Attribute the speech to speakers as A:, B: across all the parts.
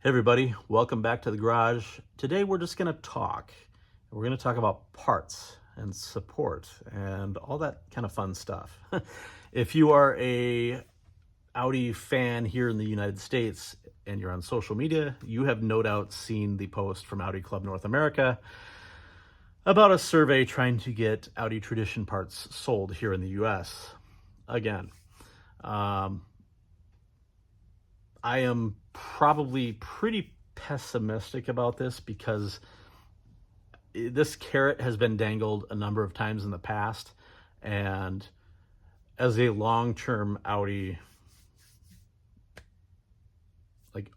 A: Hey everybody, welcome back to the garage. Today we're just going to talk. We're going to talk about parts and support and all that kind of fun stuff. If you are a Audi fan here in the United States and you're on social media, you have no doubt seen the post from Audi Club North America about a survey trying to get Audi Tradition Parts sold here in the US. Again, I am probably pretty pessimistic about this because this carrot has been dangled a number of times in the past. And as a long-term Audi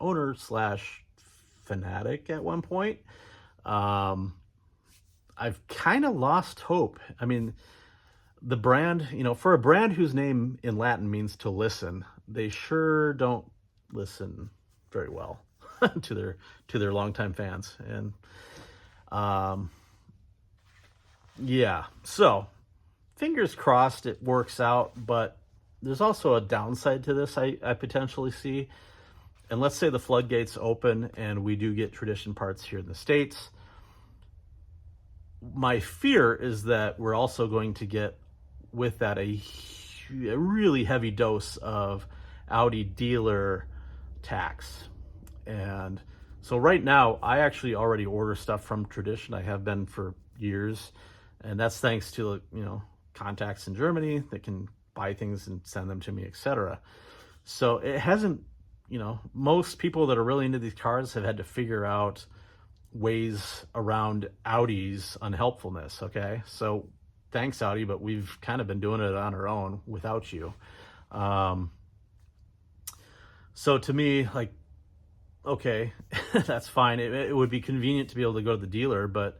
A: owner slash fanatic at one point, I've kind of lost hope. I mean, the brand, for a brand whose name in Latin means to listen, they sure don't listen very well to their longtime fans. And yeah, so fingers crossed it works out, but there's also a downside to this I potentially see. And let's say the floodgates open and we do get Tradition Parts here in the States. My fear is that we're also going to get with that a really heavy dose of Audi dealer tax. And so right now I actually already order stuff from Tradition. I have been for years, and that's thanks to contacts in Germany that can buy things and send them to me, etc. So it hasn't, most people that are really into these cars have had to figure out ways around Audi's unhelpfulness. Okay, so thanks Audi, but we've kind of been doing it on our own without you. So to me, okay, that's fine. It would be convenient to be able to go to the dealer, but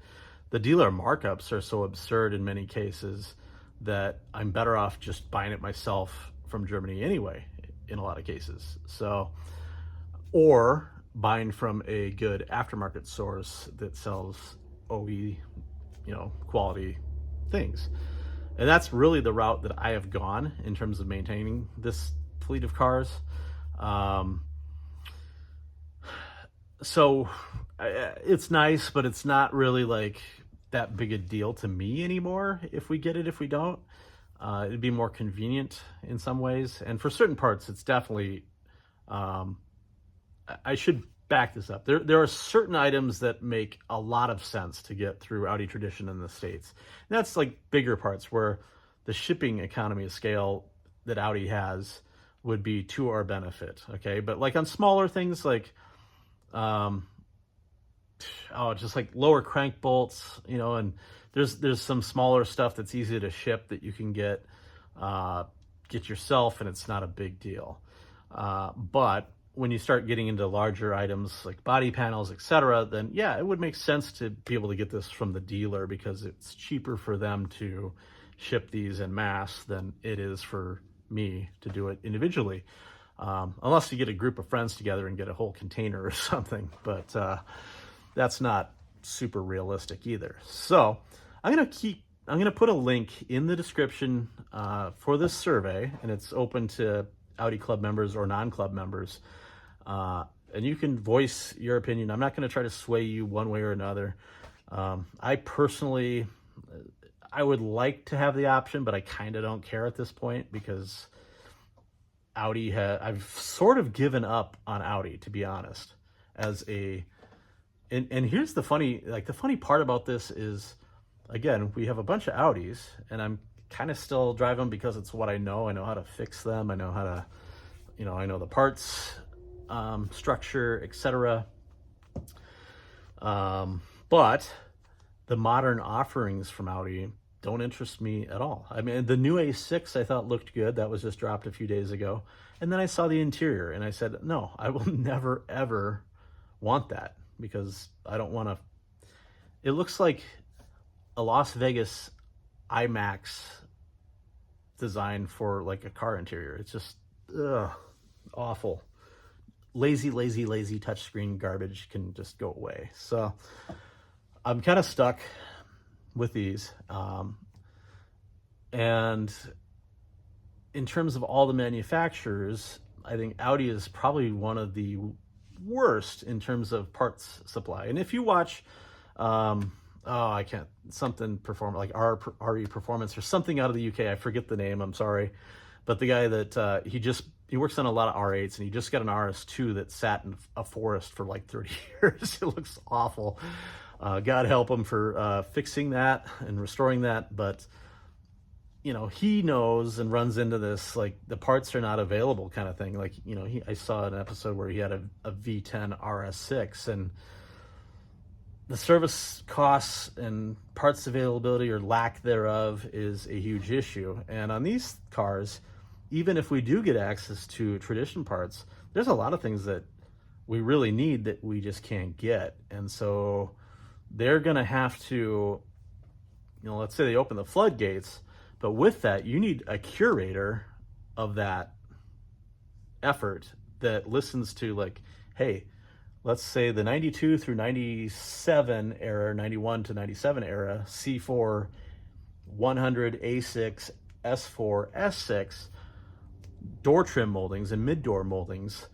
A: the dealer markups are so absurd in many cases that I'm better off just buying it myself from Germany anyway, in a lot of cases. So, or buying from a good aftermarket source that sells OE, quality things. And that's really the route that I have gone in terms of maintaining this fleet of cars. So it's nice, but it's not really that big a deal to me anymore if we get it. If we don't, it'd be more convenient in some ways. And for certain parts, it's definitely, I should back this up. There are certain items that make a lot of sense to get through Audi Tradition in the States. And that's bigger parts where the shipping economy of scale that Audi has would be to our benefit. Okay. But on smaller things just lower crank bolts, and there's some smaller stuff that's easy to ship that you can get yourself, and it's not a big deal. But when you start getting into larger items like body panels, etc., then yeah, it would make sense to be able to get this from the dealer because it's cheaper for them to ship these en masse than it is for me to do it individually. Unless you get a group of friends together and get a whole container or something, but that's not super realistic either. So I'm gonna put a link in the description for this survey, and it's open to Audi Club members or non-club members, and you can voice your opinion. I'm not going to try to sway you one way or another. I personally, I would like to have the option, but I kind of don't care at this point because I've sort of given up on Audi, to be honest, and here's the funny part about this is, again, we have a bunch of Audis and I'm kind of still drive them because it's what I know. I know how to fix them. I know how to, I know the parts, structure, etc. But the modern offerings from Audi don't interest me at all. I mean, the new A6 I thought looked good. That was just dropped a few days ago. And then I saw the interior and I said, no, I will never, ever want that because I don't want to. It looks like a Las Vegas IMAX design for a car interior. It's just awful. Lazy touchscreen garbage can just go away. So I'm kind of stuck with these. And in terms of all the manufacturers, I think Audi is probably one of the worst in terms of parts supply. And if you watch, I can't, something perform like RE Performance or something out of the UK, I forget the name, I'm sorry. But the guy that he works on a lot of R8s, and he just got an RS2 that sat in a forest for like 30 years. It looks awful. God help him for fixing that and restoring that. But, you know, he knows and runs into this, like the parts are not available kind of thing. Like, you know, I saw an episode where he had a V10 RS6, and the service costs and parts availability or lack thereof is a huge issue. And on these cars, even if we do get access to Tradition Parts, there's a lot of things that we really need that we just can't get. And so they're going to have to, you know, let's say they open the floodgates, but with that, you need a curator of that effort that listens to, like, hey, let's say the 92 through 97 era, 91 to 97 era, C4, 100, A6, S4, S6, door trim moldings and mid-door moldings,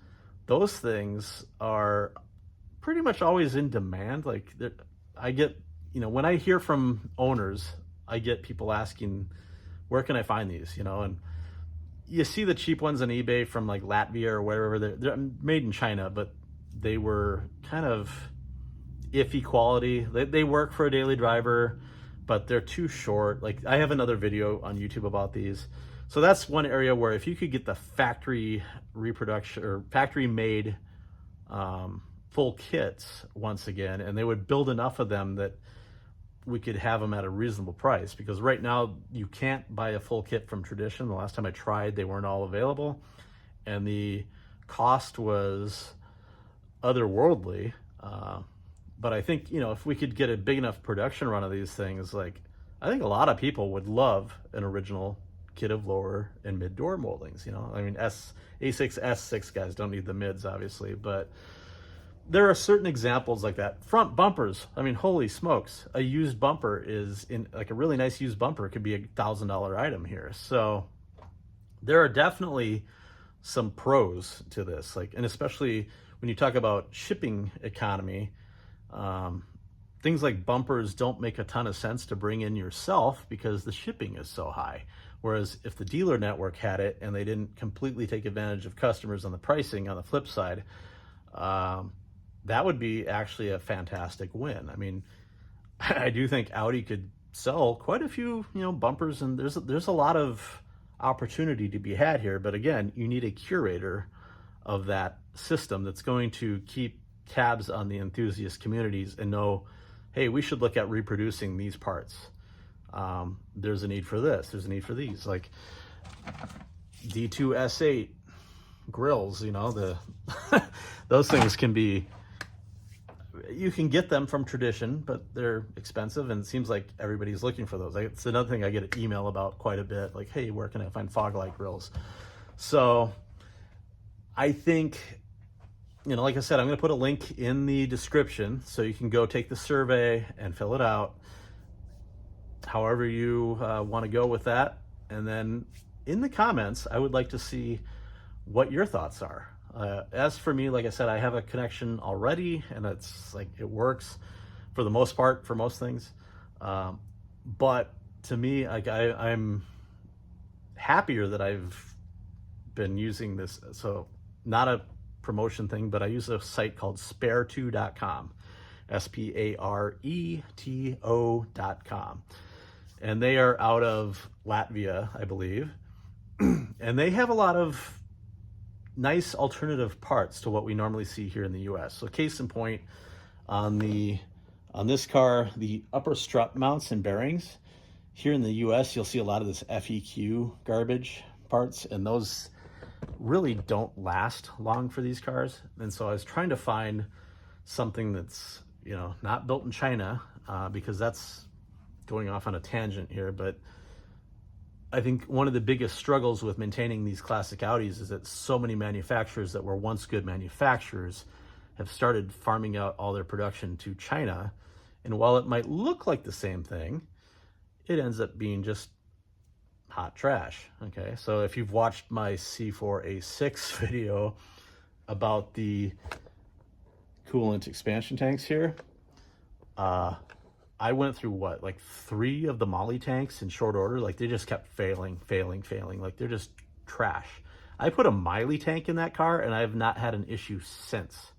A: those things are pretty much always in demand. Like, I get, you know, when I hear from owners, I get people asking, where can I find these, you know? And you see the cheap ones on eBay from like Latvia or wherever, they're made in China, but they were kind of iffy quality. They work for a daily driver, but they're too short. Like, I have another video on YouTube about these. So that's one area where if you could get the factory reproduction or factory made full kits once again, and they would build enough of them that we could have them at a reasonable price, because right now you can't buy a full kit from Tradition. The last time I tried, they weren't all available, and the cost was otherworldly. But I think, you know, if we could get a big enough production run of these things, like, I think a lot of people would love an original kit of lower and mid door moldings. You know, I mean, A6, S6 guys don't need the mids, obviously, but there are certain examples like that. Front bumpers, I mean, holy smokes, a used bumper is in, like, a really nice used bumper could be $1,000 item here. So there are definitely some pros to this, like, and especially when you talk about shipping economy, things like bumpers don't make a ton of sense to bring in yourself because the shipping is so high. Whereas if the dealer network had it and they didn't completely take advantage of customers on the pricing on the flip side, that would be actually a fantastic win. I mean, I do think Audi could sell quite a few, you know, bumpers, and there's a lot of opportunity to be had here. But again, you need a curator of that system that's going to keep tabs on the enthusiast communities and know, hey, we should look at reproducing these parts. There's a need for this, there's a need for these, like D2 S8 grills, you know, those things can be, you can get them from Tradition, but they're expensive, and it seems like everybody's looking for those. It's another thing I get an email about quite a bit, like, hey, where can I find fog light grills? So I think, you know, like I said, I'm going to put a link in the description so you can go take the survey and fill it out however you want to go with that. And then in the comments, I would like to see what your thoughts are. As for me, like I said, I have a connection already, and it's like, it works for the most part for most things. But to me, like, I'm happier that I've been using this. So not a promotion thing, but I use a site called spare2.com, SPARETO.com. And they are out of Latvia, I believe. And they have a lot of nice alternative parts to what we normally see here in the US. So case in point, on this car, the upper strut mounts and bearings, here in the US, you'll see a lot of this FEQ garbage parts, and those really don't last long for these cars. And so I was trying to find something that's, you know, not built in China, because that's going off on a tangent here, but I think one of the biggest struggles with maintaining these classic Audis is that so many manufacturers that were once good manufacturers have started farming out all their production to China. And while it might look like the same thing, it ends up being just hot trash. Okay, so if you've watched my C4 A6 video about the coolant expansion tanks here. I went through what, like 3 of the Molly tanks in short order. Like they just kept failing. Like they're just trash. I put a Miley tank in that car and I've not had an issue since.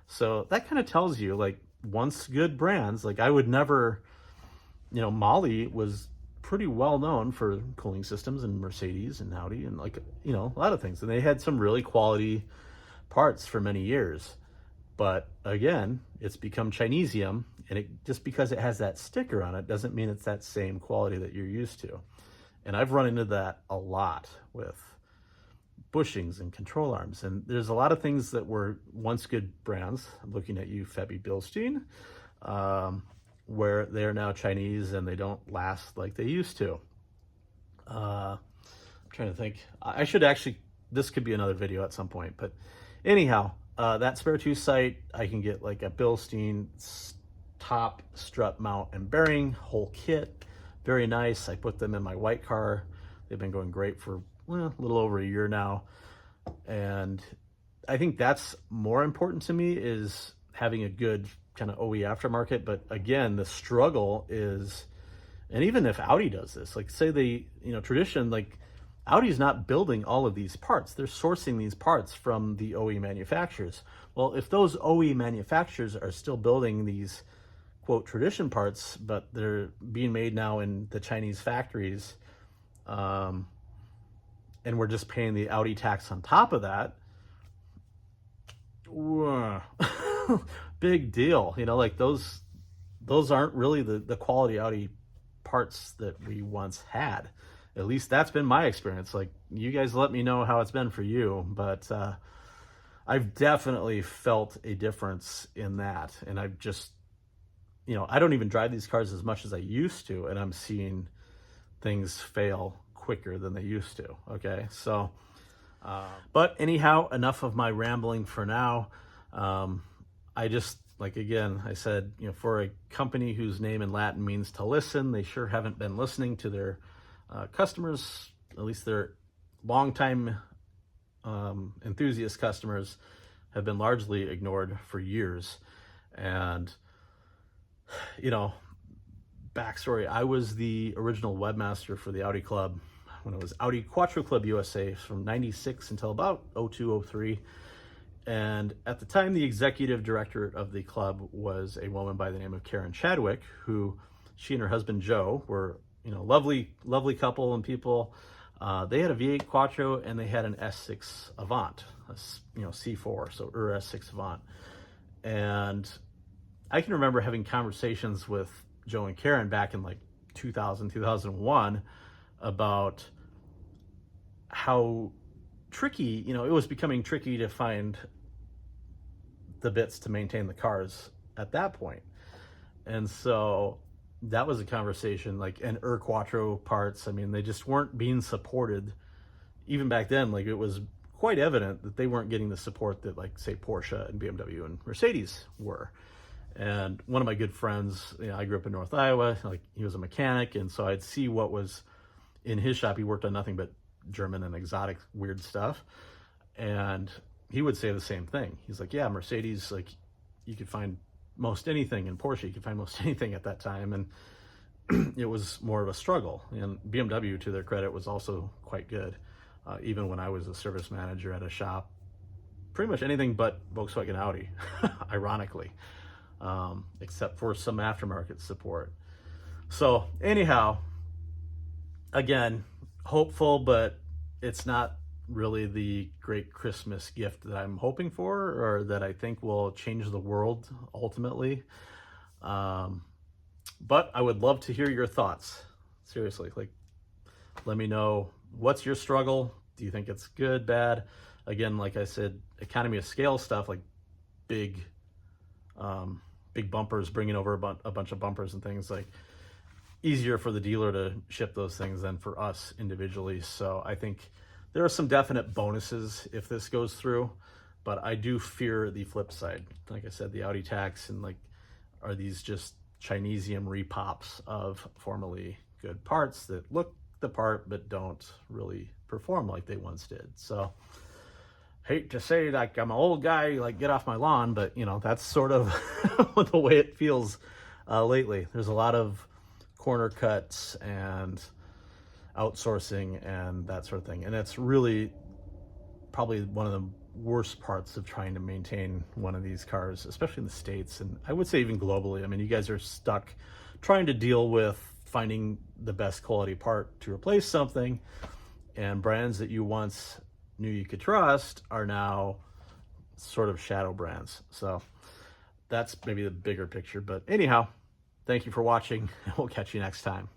A: So that kind of tells you, like, once good brands, like I would never, Molly was pretty well known for cooling systems, and Mercedes and Audi and, like, a lot of things. And they had some really quality parts for many years. But again, it's become Chinesium, and just because it has that sticker on it doesn't mean it's that same quality that you're used to. And I've run into that a lot with bushings and control arms. And there's a lot of things that were once good brands. I'm looking at you, Febby Bilstein, where they are now Chinese and they don't last like they used to. I'm trying to think. I should actually, this could be another video at some point. But anyhow, that Spare 2 site, I can get like a Bilstein top strut mount and bearing, whole kit. Very nice. I put them in my white car. They've been going great for a little over a year now. And I think that's more important to me, is having a good kind of OE aftermarket. But again, the struggle is, and even if Audi does this, like say they, Tradition, like Audi's not building all of these parts. They're sourcing these parts from the OE manufacturers. Well, if those OE manufacturers are still building these, quote, Tradition parts, but they're being made now in the Chinese factories, and we're just paying the Audi tax on top of that, big deal. Like those aren't really the quality Audi parts that we once had. At least that's been my experience. Like, you guys let me know how it's been for you, but I've definitely felt a difference in that. And I've just, I don't even drive these cars as much as I used to, and I'm seeing things fail quicker than they used to. Okay, so but anyhow, enough of my rambling for now. I just, like, again, I said, for a company whose name in Latin means to listen, they sure haven't been listening to their customers. At least their longtime enthusiast customers have been largely ignored for years. And backstory, I was the original webmaster for the Audi Club when it was Audi Quattro Club USA from 96 until about 02, 03. And at the time, the executive director of the club was a woman by the name of Karen Chadwick, who, she and her husband Joe were, lovely couple and people. They had a V8 Quattro and they had an S6 Avant, C4, so S6 Avant. And I can remember having conversations with Joe and Karen back in like 2000, 2001 about how tricky, it was becoming tricky to find the bits to maintain the cars at that point. And so that was a conversation, like, and Quattro parts, I mean, they just weren't being supported. Even back then, like, it was quite evident that they weren't getting the support that, like, say, Porsche and BMW and Mercedes were. And one of my good friends, I grew up in North Iowa, like, he was a mechanic, and so I'd see what was in his shop. He worked on nothing but German and exotic weird stuff. And he would say the same thing. He's like, yeah, Mercedes, like, you could find most anything, in Porsche you could find most anything at that time. And it was more of a struggle. And BMW, to their credit, was also quite good. Even when I was a service manager at a shop, pretty much anything but Volkswagen Audi, ironically, except for some aftermarket support. So anyhow, again, hopeful, but it's not really the great Christmas gift that I'm hoping for, or that I think will change the world ultimately. But I would love to hear your thoughts. Seriously, like, let me know, what's your struggle? Do you think it's good, bad? Again, like I said, economy of scale stuff, like big bumpers, bringing over a bunch of bumpers and things, like, easier for the dealer to ship those things than for us individually. So I think there are some definite bonuses if this goes through, but I do fear the flip side. Like I said, the Audi tax, and, like, are these just Chinesium repops of formerly good parts that look the part but don't really perform like they once did. So hate to say, like, I'm an old guy, like, get off my lawn, but you know, that's sort of the way it feels lately. There's a lot of corner cuts and outsourcing and that sort of thing, and that's really probably one of the worst parts of trying to maintain one of these cars, especially in the States, and I would say even globally. I mean, you guys are stuck trying to deal with finding the best quality part to replace something, and brands that you once knew you could trust are now sort of shadow brands. So that's maybe the bigger picture. But anyhow, thank you for watching, and we'll catch you next time.